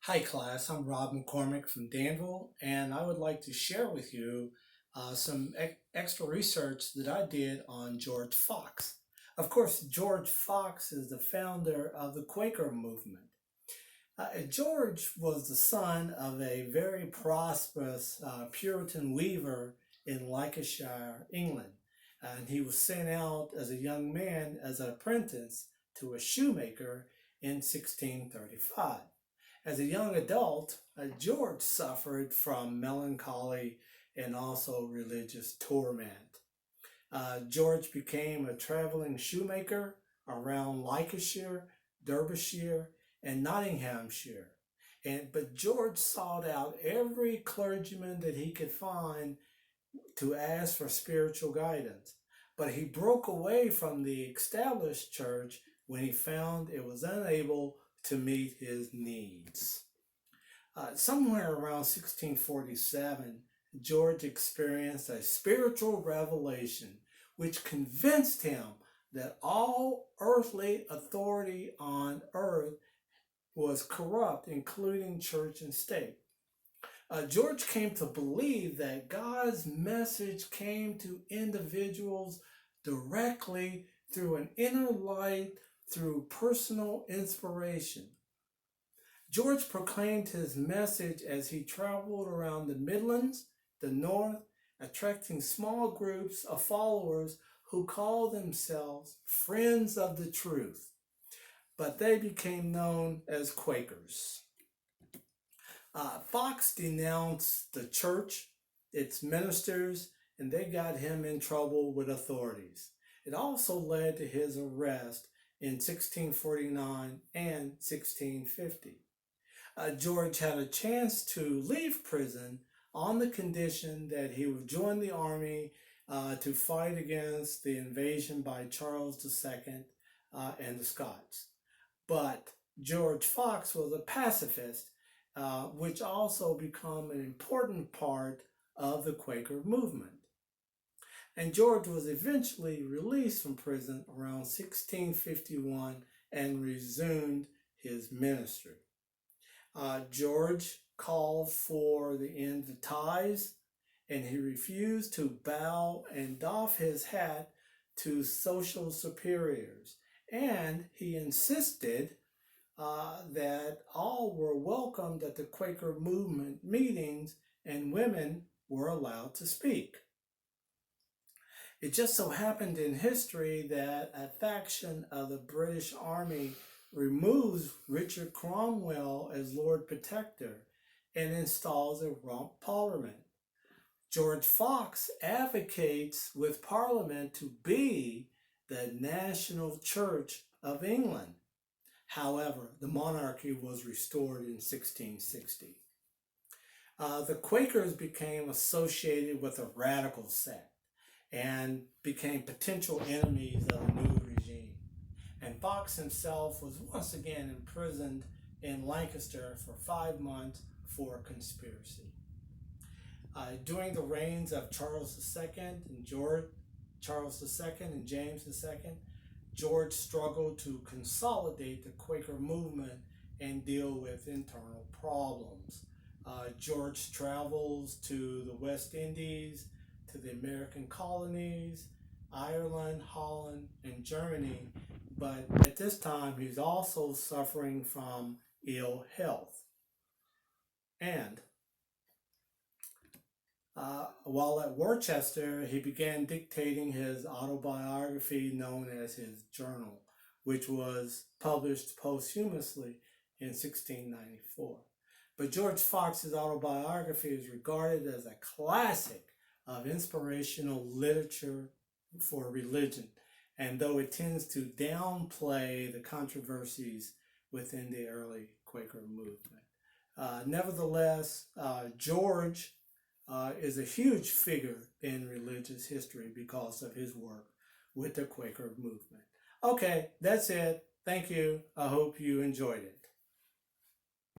Hi class, I'm Rob McCormick from Danville, and I would like to share with you some extra research that I did on George Fox. Of course, George Fox is the founder of the Quaker movement. George was the son of a very prosperous Puritan weaver in Lancashire, England, and he was sent out as a young man as an apprentice to a shoemaker in 1635. As a young adult, George suffered from melancholy and also religious torment. George became a traveling shoemaker around Lancashire, Derbyshire, and Nottinghamshire. But George sought out every clergyman that he could find to ask for spiritual guidance. But he broke away from the established church when he found it was unable to meet his needs. Somewhere around 1647, George experienced a spiritual revelation which convinced him that all earthly authority on earth was corrupt, including church and state. George came to believe that God's message came to individuals directly through an inner light, through personal inspiration. George proclaimed his message as he traveled around the Midlands, the North, attracting small groups of followers who called themselves Friends of the Truth, but they became known as Quakers. Fox denounced the church, its ministers, and they got him in trouble with authorities. It also led to his arrest in 1649 and 1650. George had a chance to leave prison on the condition that he would join the army to fight against the invasion by Charles II and the Scots. But George Fox was a pacifist, which also became an important part of the Quaker movement. And George was eventually released from prison around 1651 and resumed his ministry. George called for the end of tithes, and he refused to bow and doff his hat to social superiors. And he insisted that all were welcomed at the Quaker movement meetings and women were allowed to speak. It just so happened in history that a faction of the British Army removes Richard Cromwell as Lord Protector and installs a rump parliament. George Fox advocates with Parliament to be the national church of England. However, the monarchy was restored in 1660. The Quakers became associated with a radical sect and became potential enemies of the new regime. And Fox himself was once again imprisoned in Lancaster for 5 months for conspiracy. During the reigns of Charles II and James II, George struggled to consolidate the Quaker movement and deal with internal problems. George travels to the West Indies, to the American colonies, Ireland, Holland, and Germany, but at this time he's also suffering from ill health. And while at Worcester, he began dictating his autobiography known as his journal, which was published posthumously in 1694. But George Fox's autobiography is regarded as a classic of inspirational literature for religion, and though it tends to downplay the controversies within the early Quaker movement. Nevertheless, George is a huge figure in religious history because of his work with the Quaker movement. Okay, that's it. Thank you. I hope you enjoyed it.